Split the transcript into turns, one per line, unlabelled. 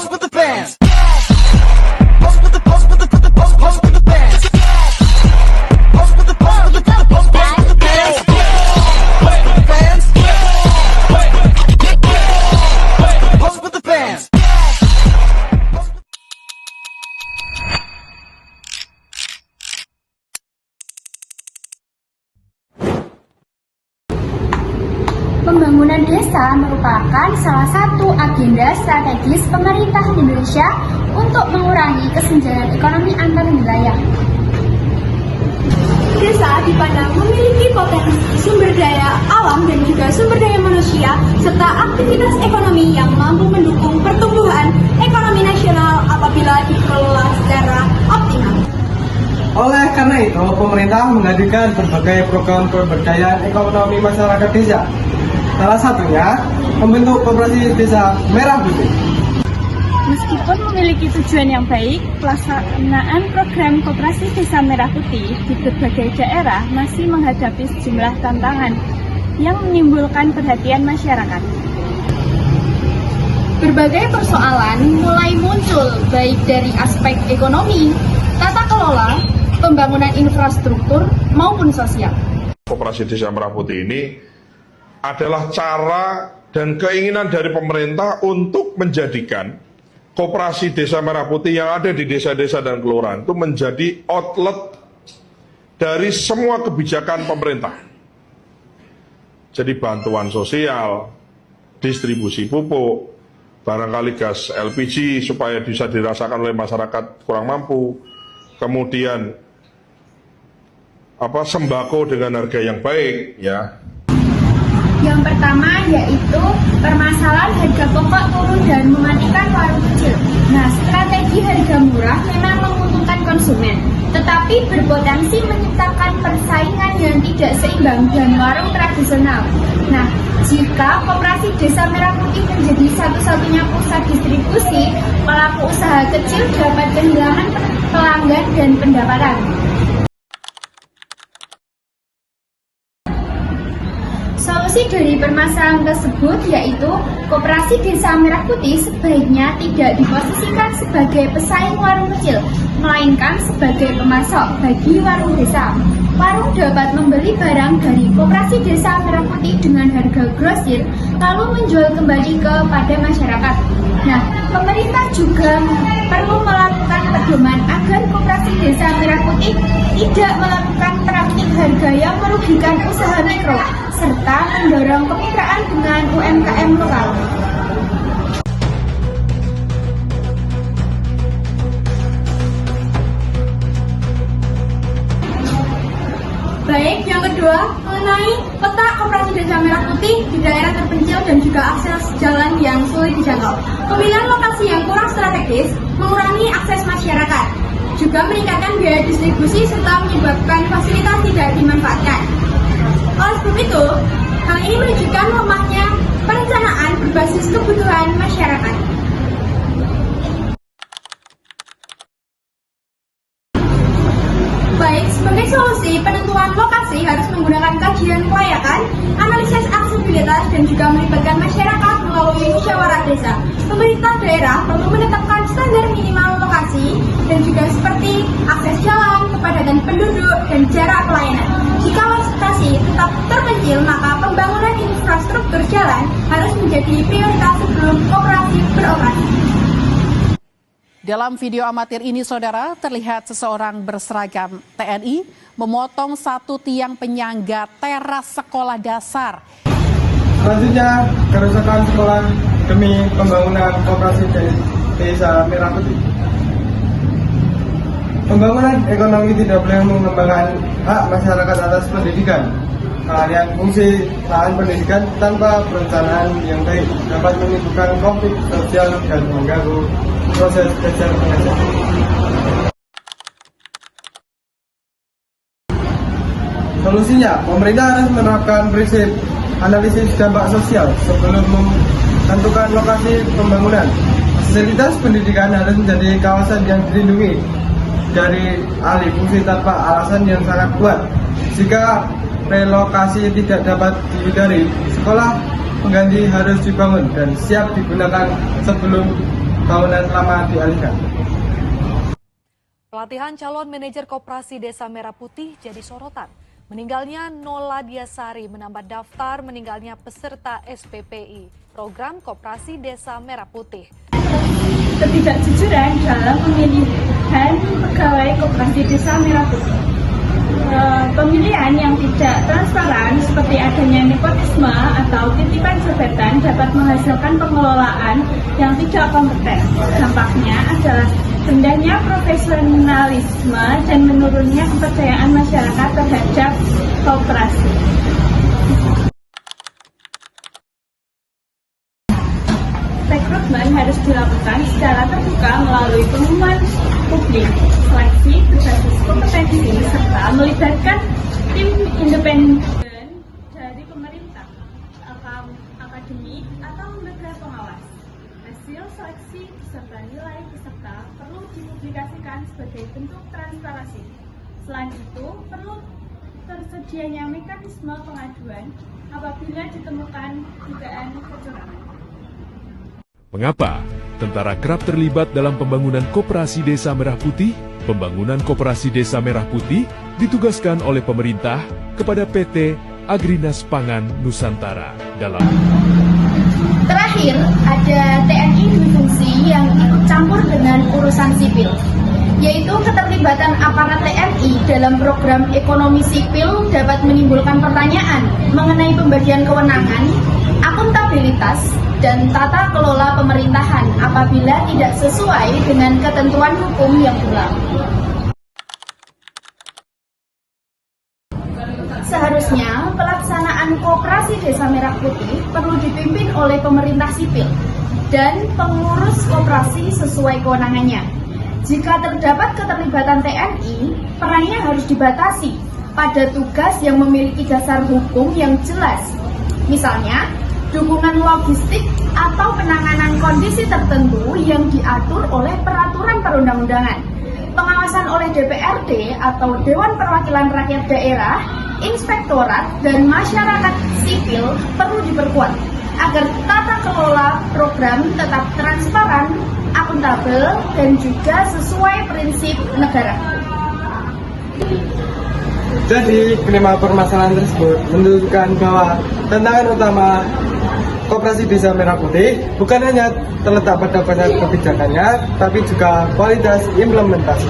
Pose with the bands. Pose with the pose with the pose with the bands. Pose with the pose with the pose with the bands. Pose with the bands. Pose with the bands.
Pembangunan desa merupakan salah satu agenda strategis pemerintah Indonesia untuk mengurangi kesenjangan ekonomi antar wilayah.
Desa dipandang memiliki potensi sumber daya alam dan juga sumber daya manusia serta aktivitas ekonomi yang mampu mendukung pertumbuhan ekonomi nasional apabila dikelola secara optimal.
Oleh karena itu, pemerintah menghadirkan berbagai program pemberdayaan ekonomi masyarakat desa. Salah satunya membentuk Koperasi Desa Merah Putih.
Meskipun memiliki tujuan yang baik, pelaksanaan program Koperasi Desa Merah Putih di berbagai daerah masih menghadapi sejumlah tantangan yang menimbulkan perhatian masyarakat.
Berbagai persoalan mulai muncul baik dari aspek ekonomi, tata kelola, pembangunan infrastruktur maupun sosial.
Koperasi Desa Merah Putih ini adalah cara dan keinginan dari pemerintah untuk menjadikan Koperasi Desa Merah Putih yang ada di desa-desa dan kelurahan itu menjadi outlet dari semua kebijakan pemerintah. Jadi bantuan sosial, distribusi pupuk, barangkali gas LPG supaya bisa dirasakan oleh masyarakat kurang mampu, kemudian sembako dengan harga yang baik, ya.
Yang pertama yaitu permasalahan harga pokok turun dan mematikan warung kecil. Nah, strategi harga murah memang menguntungkan konsumen, tetapi berpotensi menciptakan persaingan yang tidak seimbang dengan warung tradisional. Nah, jika Koperasi Desa Merah Putih menjadi satu-satunya pusat distribusi, pelaku usaha kecil dapat kehilangan pelanggan dan pendapatan. Solusi dari permasalahan tersebut yaitu Koperasi Desa Merah Putih sebaiknya tidak diposisikan sebagai pesaing warung kecil, melainkan sebagai pemasok bagi warung desa. Warung dapat membeli barang dari Koperasi Desa Merah Putih dengan harga grosir, lalu menjual kembali kepada masyarakat. Nah, pemerintah juga perlu melakukan pedoman agar Koperasi Desa Merah Putih tidak melakukan praktik harga yang merugikan usaha mikro, serta mendorong kemitraan dengan UMKM lokal.
Baik, yang kedua mengenai peta Koperasi Desa Merah Putih di daerah terpencil dan juga akses jalan yang sulit dijangkau. Pemilihan lokasi yang kurang strategis mengurangi akses masyarakat, juga meningkatkan biaya distribusi serta menyebabkan fasilitas tidak dimanfaatkan. Oleh sebab itu, hal ini menunjukkan lemahnya perencanaan berbasis kebutuhan masyarakat. Baik, sebagai solusi, penentuan lokasi harus menggunakan kajian kelayakan, analisis aksesibilitas, dan juga melibatkan masyarakat melalui musyawarah desa. Pemerintah daerah perlu menetapkan standar minimal lokasi dan juga seperti akses jalan, kepadatan penduduk, dan jarak pelayanan. Jika lokasi tetap terpencil, maka pembangunan infrastruktur jalan harus menjadi prioritas sebelum koperasi beroperasi.
Dalam video amatir ini, saudara, terlihat seseorang berseragam TNI memotong satu tiang penyangga teras sekolah dasar.
Selanjutnya, kerusakan sekolah demi pembangunan Koperasi Desa Merah Putih. Pembangunan ekonomi tidak boleh mengembangkan hak masyarakat atas pendidikan. Kelalaian fungsi lahan pendidikan tanpa perencanaan yang baik dapat menimbulkan konflik sosial dan mengganggu proses belajar mengajar. Solusinya, pemerintah harus menerapkan prinsip analisis dampak sosial sebelum menentukan lokasi pembangunan. Fasilitas pendidikan harus menjadi kawasan yang dilindungi dari alih fungsi tanpa alasan yang sangat kuat. Jika relokasi tidak dapat dihindari, sekolah pengganti harus dibangun dan siap digunakan sebelum tahunan lama dialihkan.
Pelatihan calon manajer Koperasi Desa Merah Putih jadi sorotan. Meninggalnya Nola Diasari menambah daftar meninggalnya peserta SPPI, program Koperasi Desa Merah Putih.
Ketidakjujuran dalam pemilihan pegawai Koperasi Desa Merah Putih. Pemilihan yang tidak transparan seperti adanya nepotisme atau titipan jabatan dapat menghasilkan pengelolaan yang tidak kompeten. Dampaknya adalah rendahnya profesionalisme dan menurunnya kepercayaan masyarakat terhadap koperasi. Rekrutmen harus dilakukan secara terbuka melalui pengumuman publik, seleksi berbasis kompetensi, serta melibatkan tim independen dari pemerintah, akademik, atau lembaga pengawas. Hasil seleksi beserta nilai peserta perlu dipublikasikan sebagai bentuk transparansi. Selain itu, perlu tersedianya mekanisme pengaduan apabila ditemukan dugaan kecurangan.
Mengapa tentara kerap terlibat dalam pembangunan Koperasi Desa Merah Putih? Pembangunan Koperasi Desa Merah Putih ditugaskan oleh pemerintah kepada PT Agrinas Pangan Nusantara dalam.
Terakhir, ada TNI difungsi yang ikut campur dengan urusan sipil, yaitu keterlibatan aparat TNI dalam program ekonomi sipil dapat menimbulkan pertanyaan mengenai pembagian kewenangan, akuntabilitas, dan tata kelola pemerintahan apabila tidak sesuai dengan ketentuan hukum yang berlaku. Seharusnya pelaksanaan Koperasi Desa Merah Putih perlu dipimpin oleh pemerintah sipil dan pengurus koperasi sesuai kewenangannya. Jika terdapat keterlibatan TNI, perannya harus dibatasi pada tugas yang memiliki dasar hukum yang jelas. Misalnya, dukungan logistik atau penanganan kondisi tertentu yang diatur oleh peraturan perundang-undangan. Pengawasan oleh DPRD atau Dewan Perwakilan Rakyat Daerah, inspektorat, dan masyarakat sipil perlu diperkuat agar tata kelola program tetap transparan, akuntabel, dan juga sesuai prinsip negara.
Jadi, kelima permasalahan tersebut menunjukkan bahwa tantangan utama Koperasi Desa Merah Putih bukan hanya terletak pada banyak kebijakannya, tapi juga kualitas implementasi.